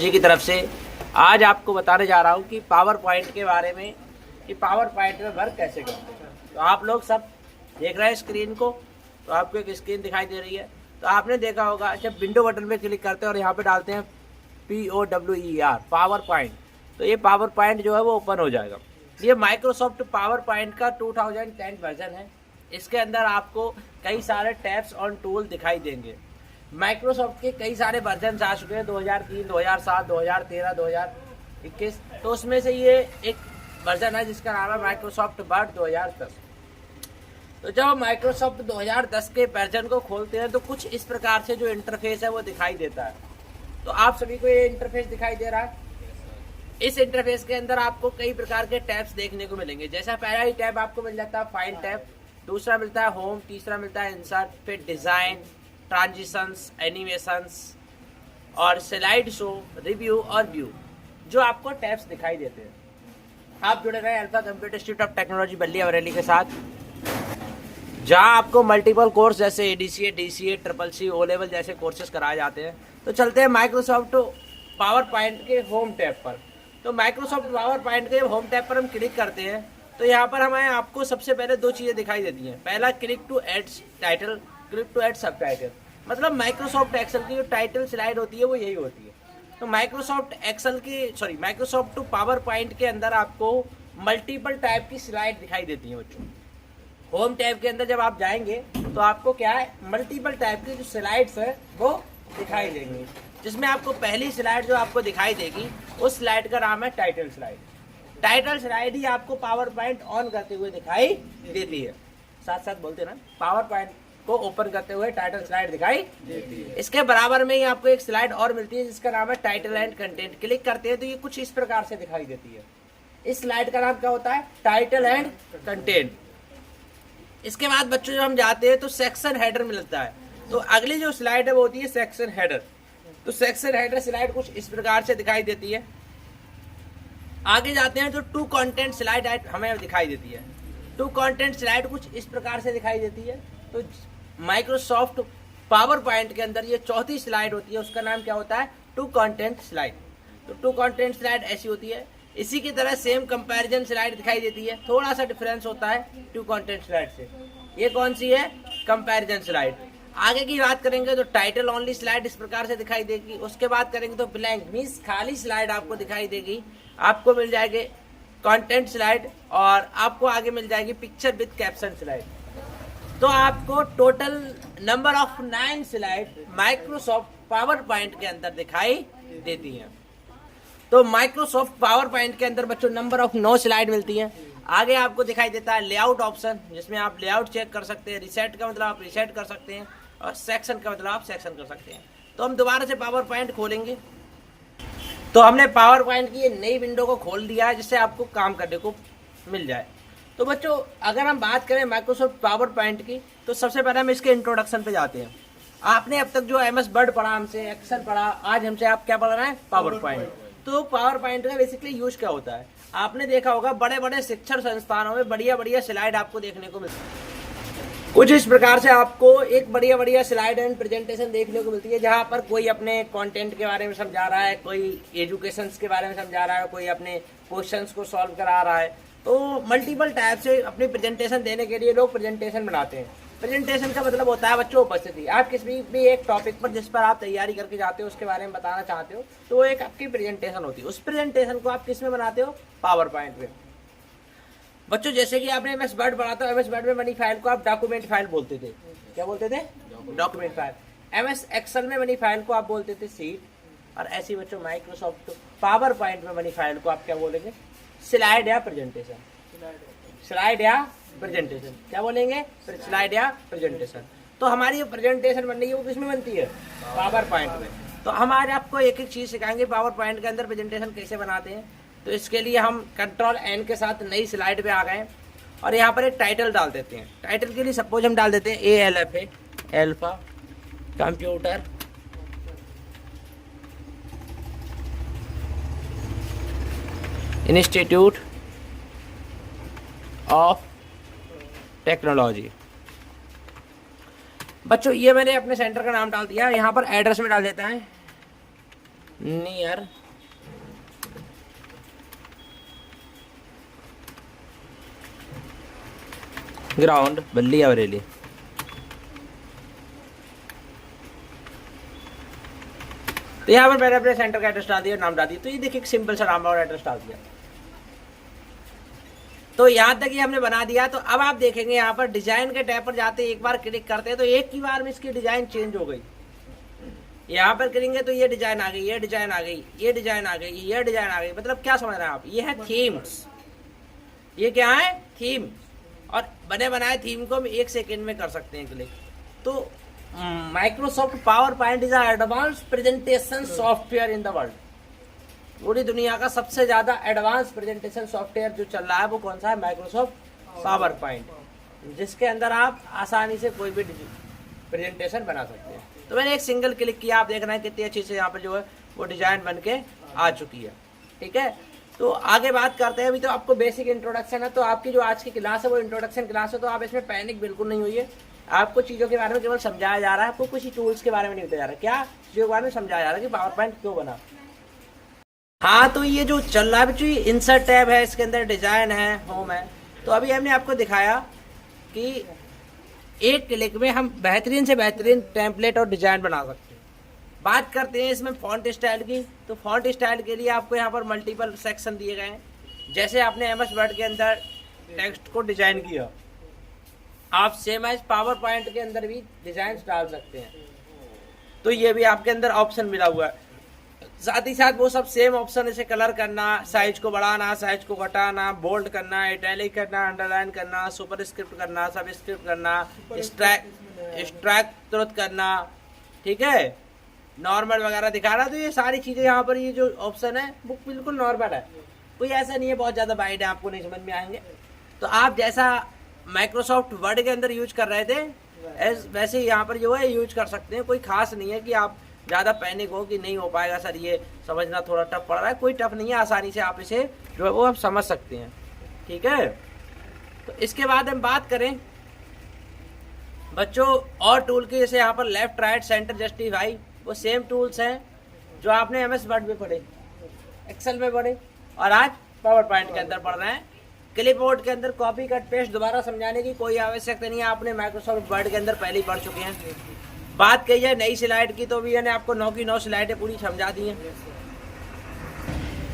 जी की तरफ से आज आपको बताने जा रहा हूँ कि पावर पॉइंट के बारे में कि पावर पॉइंट में वर्क कैसे करते हैं। तो आप लोग सब देख रहे हैं स्क्रीन को, तो आपको एक स्क्रीन दिखाई दे रही है। तो आपने देखा होगा जब विंडो बटन पे क्लिक करते हैं और यहाँ पे डालते हैं POWER पावर पॉइंट, तो ये पावर पॉइंट जो है वो ओपन हो जाएगा। ये माइक्रोसॉफ्ट पावर पॉइंट का 2010 वर्जन है। इसके अंदर आपको कई सारे टैब्स और टूल दिखाई देंगे। माइक्रोसॉफ्ट के कई सारे वर्जन आ चुके हैं, 2003, 2007, 2013, 2021। तो उसमें से ये एक वर्जन है जिसका नाम है माइक्रोसॉफ्ट वर्ड 2010। तो जब माइक्रोसॉफ्ट 2010 के वर्जन को खोलते हैं तो कुछ इस प्रकार से जो इंटरफेस है वो दिखाई देता है। तो आप सभी को ये इंटरफेस दिखाई दे रहा है। इस इंटरफेस के अंदर आपको कई प्रकार के टैब्स देखने को मिलेंगे। जैसा पहला ही टैब आपको मिल जाता है फाइल टैब, दूसरा मिलता है होम, तीसरा मिलता है इंसर्ट, फिर डिजाइन, ट्रांजिशंस, एनिमेशंस और स्लाइड शो, रिव्यू और व्यू, जो आपको टैब्स दिखाई देते हैं। आप जुड़े रहे alpha computer institute of technology Ballia Bareilly के साथ, जहां आपको मल्टीपल कोर्स जैसे ADCA, DCA, CCC, O level जैसे कोर्सेज कराए जाते हैं। तो चलते हैं माइक्रोसॉफ्ट पावर पॉइंट के होम टैब पर। तो माइक्रोसॉफ्ट पावर पॉइंट के होम टैब पर हम क्लिक करते हैं तो यहाँ पर हमें आपको सबसे पहले दो चीज़ें दिखाई देती हैं। पहला click to add title, click to add subtitle. मतलब माइक्रोसॉफ्ट एक्सेल की जो टाइटल स्लाइड होती है वो यही होती है। तो माइक्रोसॉफ्ट पावर पॉइंट के अंदर आपको मल्टीपल टाइप की स्लाइड दिखाई देती है बच्चों। होम टैब के अंदर जब आप जाएंगे तो आपको क्या है, मल्टीपल टाइप की जो स्लाइड्स है वो दिखाई देंगी, जिसमें आपको पहली स्लाइड जो आपको दिखाई देगी उस स्लाइड का नाम है टाइटल स्लाइड। टाइटल स्लाइड ही आपको पावर पॉइंट ऑन करते हुए दिखाई देती है। साथ साथ बोलते ना, पावर पॉइंट को ओपन करते हुए टाइटल स्लाइड दिखाई देती है। इसके बराबर में ही आपको एक स्लाइड और मिलती है जिसका नाम है टाइटल एंड कंटेंट। क्लिक करते हैं तो ये कुछ इस प्रकार से दिखाई देती है। इस स्लाइड का नाम क्या होता है, टाइटल एंड कंटेंट। इसके बाद बच्चों जब हम जाते हैं तो सेक्शन हेडर मिलता है। तो अगली जो स्लाइड है वो होती है सेक्शन हेडर। तो सेक्शन हेडर स्लाइड कुछ इस प्रकार से दिखाई देती है। आगे जाते हैं तो टू कंटेंट स्लाइड हमें दिखाई देती है। टू कंटेंट स्लाइड कुछ इस प्रकार से दिखाई देती है। तो माइक्रोसॉफ्ट पावर पॉइंट के अंदर ये चौथी स्लाइड होती है, उसका नाम क्या होता है, टू कंटेंट स्लाइड। तो टू कंटेंट स्लाइड ऐसी होती है। इसी की तरह सेम कंपैरिजन स्लाइड दिखाई देती है, थोड़ा सा डिफरेंस होता है टू कंटेंट स्लाइड से। ये कौन सी है, कंपैरिजन स्लाइड। आगे की बात करेंगे तो टाइटल ओनली स्लाइड इस प्रकार से दिखाई देगी। उसके बाद करेंगे तो ब्लैंक मीन्स खाली स्लाइड आपको दिखाई देगी। आपको मिल जाएगी कंटेंट स्लाइड और आपको आगे मिल जाएगी पिक्चर विद कैप्शन स्लाइड। तो आपको total number of 9 slide Microsoft power point के अंदर दिखाई देती हैं। तो माइक्रोसॉफ्ट पावर पॉइंट के अंदर बच्चों नंबर ऑफ 9 स्लाइड मिलती हैं। आगे आपको दिखाई देता है लेआउट ऑप्शन, जिसमें आप लेआउट चेक कर सकते हैं। रिसेट का मतलब आप रिसेट कर सकते हैं और सेक्शन का मतलब आप सेक्शन कर सकते हैं। तो हम दोबारा से पावर पॉइंट खोलेंगे। तो हमने पावर पॉइंट की ये नई विंडो को खोल दिया है जिससे आपको काम करने को मिल जाए। तो बच्चों अगर हम बात करें माइक्रोसॉफ्ट पावर पॉइंट की तो सबसे पहले हम इसके इंट्रोडक्शन पे जाते हैं। आपने अब तक जो MS वर्ड पढ़ा, हमसे एक्सेल पढ़ा, आज हमसे आप क्या पढ़ रहे हैं, पावर पॉइंट। तो पावर पॉइंट का बेसिकली यूज क्या होता है, आपने देखा होगा बड़े बड़े शिक्षण संस्थानों में बढ़िया बढ़िया स्लाइड आपको देखने को मिलती है। कुछ इस प्रकार से आपको एक बढ़िया बढ़िया स्लाइड एंड प्रेजेंटेशन देखने को मिलती है, जहां पर कोई अपने कंटेंट के बारे में समझा रहा है, कोई एजुकेशन के बारे में समझा रहा है, कोई अपने क्वेश्चंस को सॉल्व करा रहा है। तो मल्टीपल टाइप से अपनी प्रेजेंटेशन देने के लिए लोग प्रेजेंटेशन बनाते हैं। प्रेजेंटेशन का मतलब होता है बच्चों उपस्थिति। आप किसी भी एक टॉपिक पर जिस पर आप तैयारी करके जाते हो उसके बारे में बताना चाहते हो तो वो एक आपकी प्रेजेंटेशन होती है। उस प्रेजेंटेशन को आप किस में बनाते हो, पावर पॉइंट में। बच्चों जैसे कि आपने MS वर्ड पढ़ा था, MS वर्ड में बनी फाइल को आप डॉक्यूमेंट फाइल बोलते थे। क्या बोलते थे, डॉक्यूमेंट फाइल। MS एक्सेल में बनी फाइल को आप बोलते थे सीट। और ऐसी बच्चों माइक्रोसॉफ्ट पावर पॉइंट में बनी फाइल को आप क्या बोलेंगे, स्लाइड या प्रेजेंटेशन। स्लाइड या प्रेजेंटेशन क्या बोलेंगे, स्लाइड या प्रेजेंटेशन। तो हमारी जो प्रेजेंटेशन बन रही है वो किसमें बनती है, पावर पॉइंट में। तो हम आज आपको एक एक चीज सिखाएंगे पावर पॉइंट के अंदर प्रेजेंटेशन कैसे बनाते हैं। तो इसके लिए हम Ctrl+N के साथ नई स्लाइड पे आ गए और यहाँ पर एक टाइटल डाल देते हैं। टाइटल के लिए सपोज हम डाल देते हैं ALFA, alpha computer institute of technology. बच्चों ये मैंने अपने सेंटर का नाम डाल दिया। यहाँ पर एड्रेस में डाल देता है नियर ग्राउंड बल्ली अवरेली। तो यहाँ पर मैंने अपने सेंटर का एड्रेस डाल दिया, नाम डाल दिया। तो ये देखिए एक सिंपल सा नाम और एड्रेस डाल दिया। तो यहाँ तक ये हमने बना दिया। तो अब आप देखेंगे यहाँ पर डिजाइन के टैब पर जाते एक बार क्लिक करते हैं तो एक ही बार में इसकी डिजाइन चेंज हो गई। यहाँ पर करेंगे तो ये डिजाइन आ गई, ये डिजाइन आ गई, ये डिजाइन आ गई, ये डिजाइन आ गई। मतलब क्या समझ रहे हैं आप, ये है थीम्स। ये क्या है, थीम। और बने बनाए थीम को हम 1 सेकेंड में कर सकते हैं क्लिक। तो Microsoft power point is advance presentation software in the world. पूरी दुनिया का सबसे ज्यादा एडवांस प्रेजेंटेशन सॉफ्टवेयर जो चल रहा है वो कौन सा है, माइक्रोसॉफ्ट पावर पॉइंट, जिसके अंदर आप आसानी से कोई भी प्रेजेंटेशन बना सकते हैं। तो मैंने एक सिंगल क्लिक किया, आप देख रहे हैं कितनी अच्छी से यहाँ पर जो है वो डिजाइन बन के आ चुकी है। ठीक है, तो आगे बात करते हैं। अभी तो आपको बेसिक इंट्रोडक्शन है, तो आपकी जो आज की क्लास है वो इंट्रोडक्शन क्लास है। तो आप इसमें पैनिक बिल्कुल नहीं हुई है। आपको चीज़ों के बारे में केवल समझाया जा रहा है, आपको कुछ टूल्स के बारे में नहीं बताया जा रहा है। क्या चीज़ों के बारे में समझाया जा रहा है कि पावर पॉइंट क्यों बना। हाँ, तो ये जो चल रहा है बच्चों, इंसर्ट टैब है, इसके अंदर डिजाइन है, होम है। तो अभी हमने आपको दिखाया कि एक क्लिक में हम बेहतरीन से बेहतरीन टेम्पलेट और डिजाइन बना सकते हैं। बात करते हैं इसमें फॉन्ट स्टाइल की। तो फॉन्ट स्टाइल के लिए आपको यहाँ पर मल्टीपल सेक्शन दिए गए हैं। जैसे आपने एमएस वर्ड के अंदर टेक्स्ट को डिजाइन किया, आप सेम एज पावर पॉइंट के अंदर भी डिजाइन डाल सकते हैं। तो ये भी आपके अंदर ऑप्शन मिला हुआ है। साथ ही साथ वो सब सेम ऑप्शन, जैसे कलर करना, साइज को बढ़ाना, साइज को घटाना, बोल्ड करना, इटैलिक करना, अंडरलाइन करना, सुपर स्क्रिप्ट करना, सब स्क्रिप्ट करना, स्ट्रैक तुरंत करना, ठीक है, नॉर्मल वगैरह दिखाना। तो ये सारी चीजें यहाँ पर ये जो ऑप्शन है वो बिल्कुल नॉर्मल है, कोई ऐसा नहीं है बहुत ज्यादा वाइड है, आपको नहीं समझ में आएंगे। तो आप जैसा माइक्रोसॉफ्ट वर्ड के अंदर यूज कर रहे थे वैसे यहाँ पर जो है यूज कर सकते हैं। कोई खास नहीं है कि आप ज़्यादा पैनिक हो कि नहीं हो पाएगा सर, ये समझना थोड़ा टफ पड़ रहा है। कोई टफ नहीं है, आसानी से आप इसे जो है वो आप समझ सकते हैं। ठीक है, तो इसके बाद हम बात करें बच्चों और टूल की। जैसे यहाँ पर लेफ्ट राइट सेंटर जस्टिफाई, वो सेम टूल्स हैं जो आपने एमएस वर्ड में पढ़े, एक्सेल में पढ़े और आज पावर पॉइंट के अंदर पढ़ रहे हैं। क्लिपबोर्ड के अंदर कॉपी कट पेस्ट दोबारा समझाने की कोई आवश्यकता नहीं है, आपने माइक्रोसॉफ्ट वर्ड के अंदर पहले ही पढ़ चुके हैं। बात कही जाए नई स्लाइड की, तो भी मैंने आपको 9 की 9 स्लाइडें पूरी समझा दी हैं।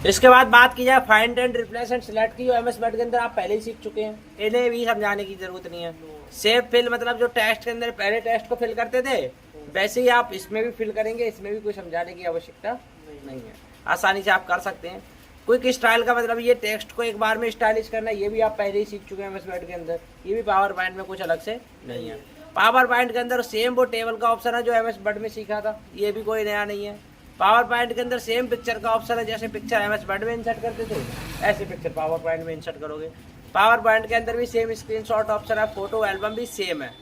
इसके बाद बात की जाए find and replace and select की, एमएस वर्ड के अंदर आप पहले ही सीख चुके हैं, इन्हें भी समझाने की जरूरत नहीं है। सेव फिल, मतलब जो टेक्स्ट के अंदर पहले टेक्स्ट को फिल करते थे वैसे ही आप इसमें भी फिल करेंगे, इसमें भी कोई समझाने की आवश्यकता नहीं है, आसानी से आप कर सकते हैं। क्विक स्टाइल का मतलब ये टेक्स्ट को एक बार में स्टाइलिश करना, ये भी आप पहले ही सीख चुके हैं एमएस वर्ड के अंदर, ये भी पावर पॉइंट में कुछ अलग से नहीं है। पावर पॉइंट के अंदर सेम वो टेबल का ऑप्शन है जो एमएस वर्ड में सीखा था, ये भी कोई नया नहीं है। पावर पॉइंट के अंदर सेम पिक्चर का ऑप्शन है, जैसे पिक्चर एमएस वर्ड में इंसर्ट करते थे ऐसे पिक्चर पावर पॉइंट में इंसर्ट करोगे। पावर पॉइंट के अंदर भी सेम स्क्रीनशॉट ऑप्शन है, फोटो एल्बम भी सेम है।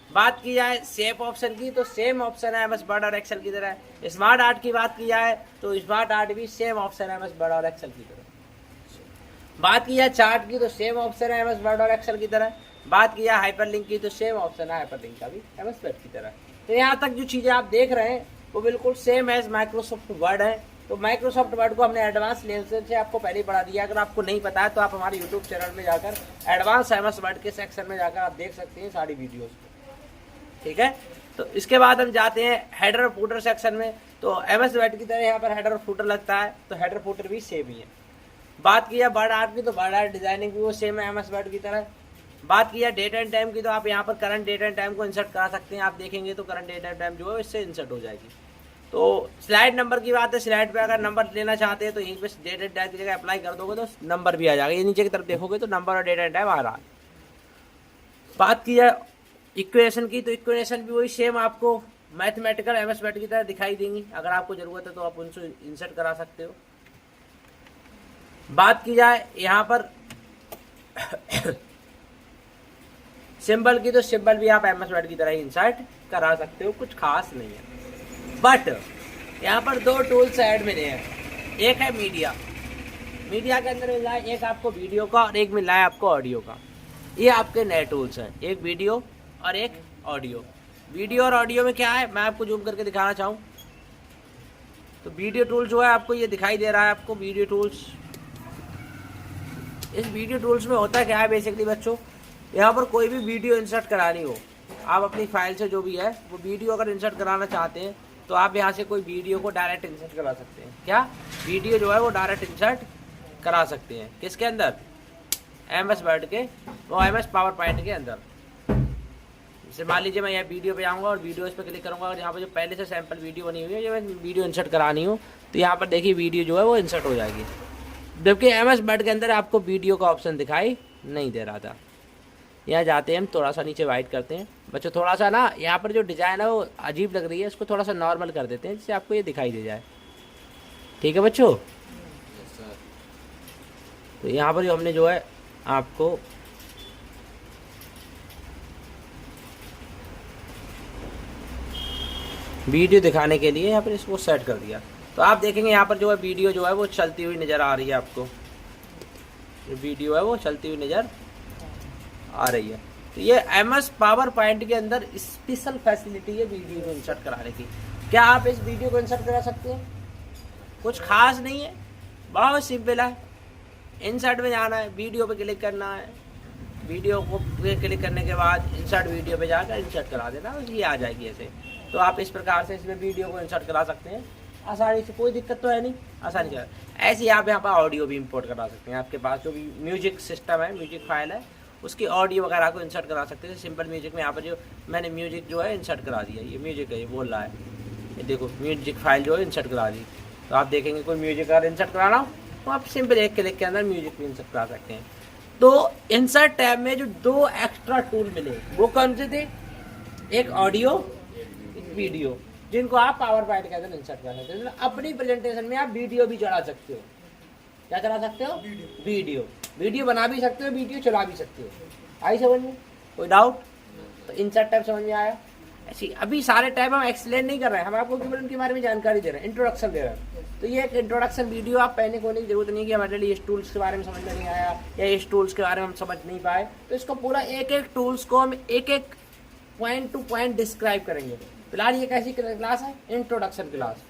बात की जाए शेप ऑप्शन की, तो सेम ऑप्शन है एमएस वर्ड और एक्सेल की तरह। स्मार्ट आर्ट की बात की जाए तो स्मार्ट आर्ट भी सेम ऑप्शन है एमएस वर्ड और एक्सेल की तरह। बात की जाए चार्ट की, तो सेम ऑप्शन है एमएस वर्ड और एक्सेल की तरह। बात की जाए हाइपरलिंक की, तो सेम ऑप्शन है हाइपरलिंक का भी एमएस वर्ड की तरह। तो यहाँ तक जो चीज़ें आप देख रहे हैं वो बिल्कुल सेम एज माइक्रोसॉफ्ट वर्ड है। तो माइक्रोसॉफ्ट वर्ड को हमने एडवांस लेवल से आपको पहले ही पढ़ा दिया। अगर आपको नहीं पता है तो आप हमारे यूट्यूब चैनल में जाकर एडवांस एमएस वर्ड के सेक्शन में जाकर आप देख सकते हैं सारी वीडियोज़। ठीक है, तो इसके बाद हम जाते हैं हेडर और फूटर सेक्शन में। तो एमएस वर्ड की तरह यहाँ पर हेडर और फूटर लगता है, तो हेडर फूटर भी सेम ही है। बात की है बर्ड आर्ट की, तो बर्ड आर्ट डिजाइनिंग भी वो सेम है एमएस वर्ड की तरह। बात की है डेट एंड टाइम की, तो आप यहाँ पर करंट डेट एंड टाइम को इंसर्ट करा सकते हैं। आप देखेंगे तो करंट डेट एंड टाइम जो है इससे इंसर्ट हो जाएगी। तो स्लाइड नंबर की बात है, स्लाइड पे अगर नंबर लेना चाहते हैं तो यहीं पे डेट एंड टाइम की जगह अप्लाई कर दोगे तो नंबर भी आ जाएगा। ये नीचे की तरफ देखोगे तो नंबर और डेट एंड टाइम आ रहा है। बात की जाए इक्वेशन की, तो इक्वेशन भी वही सेम आपको मैथमेटिकल एमएस वर्ड की तरह दिखाई देंगी। अगर आपको जरूरत है तो आप उनसे इंसर्ट करा सकते हो। बात की जाए यहाँ पर सिंबल की, तो सिंबल भी आप एमएस वर्ड की तरह ही इंसर्ट करा सकते हो, कुछ खास नहीं है। बट यहाँ पर 2 टूल्स ऐड मिले हैं। एक है मीडिया, मीडिया के अंदर मिल रहा है एक आपको वीडियो का और एक मिल रहा है आपको ऑडियो का। ये आपके नए टूल्स हैं, एक वीडियो और एक ऑडियो। वीडियो और ऑडियो में क्या है मैं आपको जूम करके दिखाना चाहूँ। तो वीडियो टूल जो है आपको ये दिखाई दे रहा है, आपको वीडियो टूल्स। इस वीडियो टूल्स में होता क्या है बेसिकली बच्चों, यहाँ पर कोई भी वीडियो इंसर्ट करानी हो, आप अपनी फाइल से जो भी है वो वीडियो अगर इंसर्ट कराना चाहते हैं तो आप यहाँ से कोई वीडियो को डायरेक्ट इंसर्ट करा सकते हैं। क्या वीडियो जो है वो डायरेक्ट इंसर्ट करा सकते हैं, किसके अंदर, MS वर्ड के, वो MS पावर पॉइंट के अंदर। जैसे मान लीजिए मैं यहाँ वीडियो पे जाऊँगा और वीडियो इस पर क्लिक करूँगा और यहाँ पर जो पहले से सैंपल वीडियो बनी हुई है, जो मैं वीडियो इंसर्ट करानी हो तो यहाँ पर देखिए वीडियो जो है वो इंसर्ट हो जाएगी, जबकि MS वर्ड के अंदर आपको वीडियो का ऑप्शन दिखाई नहीं दे रहा था। यहाँ जाते हैं हम, थोड़ा सा नीचे वाइट करते हैं बच्चों, थोड़ा सा ना यहाँ पर जो डिज़ाइन है वो अजीब लग रही है, इसको थोड़ा सा नॉर्मल कर देते हैं जिससे आपको ये दिखाई दे जाए। ठीक है बच्चों, तो यहाँ पर जो हमने जो है आपको वीडियो दिखाने के लिए यहाँ पर इसको सेट कर दिया, तो आप देखेंगे यहाँ पर जो है वीडियो जो है वो चलती हुई नज़र आ रही है आपको, जो वीडियो है वो चलती हुई नज़र आ रही है। तो ये MS पावर पॉइंट के अंदर स्पेशल फैसिलिटी है वीडियो को इंसर्ट कराने की। क्या आप इस वीडियो को इंसर्ट करा सकते हैं? कुछ खास नहीं है, बहुत सिंपल है। इंसर्ट में जाना है, वीडियो पे क्लिक करना है, वीडियो को क्लिक करने के बाद इंसर्ट वीडियो पे जाकर इंसर्ट करा देना, ये आ जाएगी ऐसे। तो आप इस प्रकार से इसमें वीडियो को इंसर्ट करा सकते हैं आसानी से, कोई दिक्कत तो है नहीं, आसानी से। ऐसे ही आप यहाँ पर ऑडियो भी इंपोर्ट करा सकते हैं, आपके पास जो भी म्यूजिक सिस्टम है, म्यूजिक फाइल है, उसकी ऑडियो वगैरह को इंसर्ट करा सकते हैं। सिंपल म्यूजिक में यहाँ पर जो मैंने म्यूजिक जो है इंसर्ट करा दिया, ये म्यूजिक है, ये बोल रहा है, ये देखो म्यूजिक फाइल जो है इंसर्ट करा दी। तो आप देखेंगे कोई म्यूजिक अगर इंसर्ट कराना हो तो आप सिंपल एक क्लिक के अंदर म्यूजिक भी इंसर्ट करा सकते हैं। तो इंसर्ट टैब में जो 2 एक्स्ट्रा टूल मिले वो कौन से थे, एक ऑडियो, एक वीडियो, जिनको आप पावर पॉइंट के अंदर इंसर्ट कर सकते हैं। अपनी प्रेजेंटेशन में आप वीडियो भी चला सकते हो। क्या चला सकते हो? वीडियो बना भी सकते हो, वीडियो चला भी सकते हो। आई समझ में? कोई डाउट? तो इंसर्ट टैब समझ में आया? ऐसी अभी सारे टैब हम एक्सप्लेन नहीं कर रहे हैं, हम आपको केवल उनके बारे में जानकारी दे रहे हैं, इंट्रोडक्शन दे रहे हैं। तो ये एक इंट्रोडक्शन वीडियो आप पहले खोलने की जरूरत नहीं कि हमारे लिए इस टूल्स के बारे में समझ में नहीं आया या इस टूल्स के बारे में हम समझ नहीं पाए, तो इसको पूरा एक एक टूल्स को हम एक एक पॉइंट टू पॉइंट डिस्क्राइब करेंगे। फिलहाल ये कैसी क्लास है? Introduction class.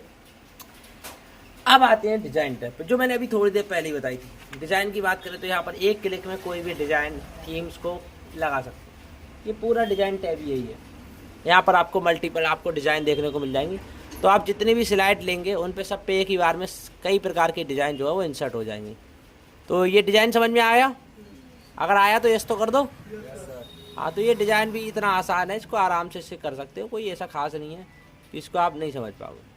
अब आते हैं डिजाइन टैब पर, जो मैंने अभी थोड़ी देर पहले ही बताई थी। डिजाइन की बात करें तो यहाँ पर एक क्लिक में कोई भी डिजाइन थीम्स को लगा सकते हैं। ये पूरा डिजाइन टैब यही है। यहाँ पर आपको मल्टीपल आपको डिजाइन देखने को मिल जाएंगी, तो आप जितनी भी स्लाइड लेंगे उन पे सब पे एक ही बार में कई प्रकार की डिजाइन जो है वो इंसर्ट हो जाएंगी। तो ये डिजाइन समझ में आया? अगर आया तो यस तो कर दो। हाँ, तो ये डिजाइन भी इतना आसान है, इसको आराम से कर सकते हो, कोई ऐसा खास नहीं है कि इसको आप नहीं समझ पाओगे।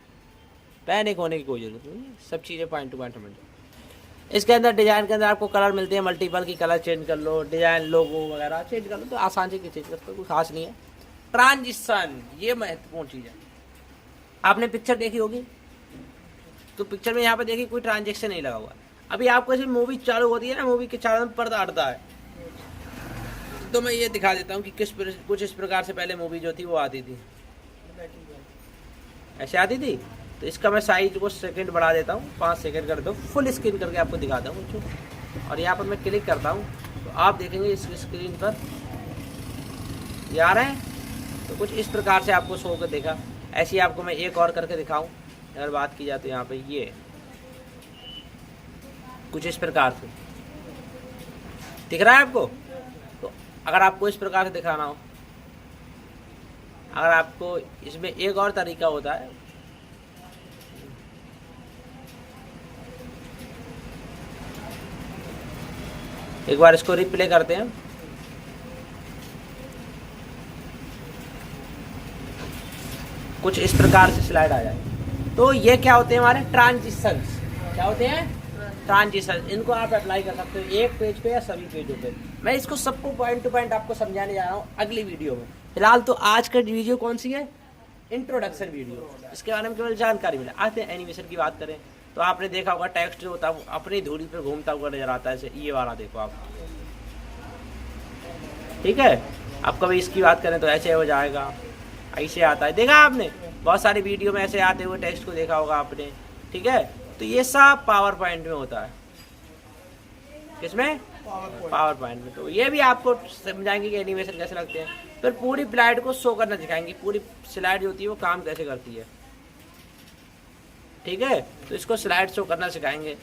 पैनिक होने की कोई जरूरत नहीं है, सब चीज़ें पॉइंट टू पॉइंट समझ लो। इसके अंदर डिजाइन के अंदर आपको कलर मिलते हैं, मल्टीपल की कलर चेंज कर लो, डिजाइन लोगो वगैरह चेंज कर लो, तो आसान से चेंज कर सकते, कोई खास नहीं है। ट्रांजिशन, ये महत्वपूर्ण चीज़ है। आपने पिक्चर देखी होगी, तो पिक्चर में यहाँ पर देखिए कोई ट्रांजेक्शन नहीं लगा हुआ। अभी आपको ऐसी मूवी चालू होती है ना, मूवी के चारों में पर्दा हटता है, तो मैं ये दिखा देता हूँ कि कुछ इस प्रकार से पहले मूवी जो थी वो आती थी, ऐसे आती थी। तो इसका मैं साइज को सेकंड बढ़ा देता हूँ, 5 सेकंड कर दो, फुल स्क्रीन करके आपको दिखाता हूँ। और यहाँ पर मैं क्लिक करता हूँ तो आप देखेंगे इस स्क्रीन पर ये आ रहे हैं। तो कुछ इस प्रकार से आपको शो कर देखा। ऐसे ही आपको मैं एक और करके दिखाऊं, अगर बात की जाए तो यहाँ पे ये कुछ इस प्रकार से दिख रहा है आपको। तो अगर आपको इस प्रकार से दिखाना हो, अगर आपको इसमें एक और तरीका होता है, एक बार इसको रिप्ले करते हैं। कुछ इस प्रकार से स्लाइड आ जाए। तो ये क्या होते हैं हमारे ट्रांजिशंस, क्या होते हैं ट्रांजिशन। इनको आप अप्लाई कर सकते हो एक पेज पे या सभी पेजों पे। मैं इसको सबको पॉइंट टू पॉइंट आपको समझाने जा रहा हूँ अगली वीडियो में। फिलहाल तो आज का वीडियो कौन सी है? इंट्रोडक्शन वीडियो, इसके बारे में केवल जानकारी मिले। आते हैं एनिमेशन की बात करें तो आपने देखा होगा टेक्स्ट जो होता है अपनी धुरी पर घूमता हुआ नजर आता है, ये वाला देखो आप, ठीक है। आप कभी इसकी बात करें तो ऐसे हो जाएगा, ऐसे आता है, देखा आपने बहुत सारी वीडियो में ऐसे आते हुए टेक्स्ट को देखा होगा आपने, ठीक है। तो ये सब पावर पॉइंट में होता है, किसमें? पावर पॉइंट में। तो ये भी आपको समझाएंगे कि एनिमेशन कैसे लगते हैं, फिर पूरी स्लाइड को शो करना दिखाएंगे, पूरी स्लाइड जो होती है वो काम कैसे करती है। ठीक है। तो इसको स्लाइड शो करना सिखाएंगे।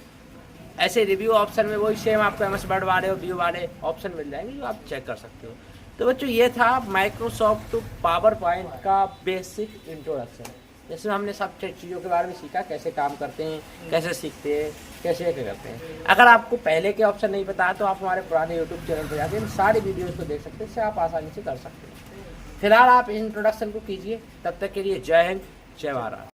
ऐसे रिव्यू ऑप्शन में वही सेम आपको MS वर्ड वाले और व्यू वाले ऑप्शन मिल जाएंगे जो आप चेक कर सकते हो। तो बच्चों ये था माइक्रोसॉफ्ट पावर पॉइंट का बेसिक इंट्रोडक्शन, जिसमें हमने सब चीज़ों के बारे में सीखा, कैसे काम करते हैं, कैसे सीखते हैं, कैसे क्या करते हैं। अगर आपको पहले के ऑप्शन नहीं पता तो आप हमारे पुराने यूट्यूब चैनल पर जाकर इन सारी वीडियोज़ को देख सकते हैं, इससे आप आसानी से कर सकते हैं। फिलहाल आप इंट्रोडक्शन को कीजिए। तब तक के लिए जय हिंद, जय भारत।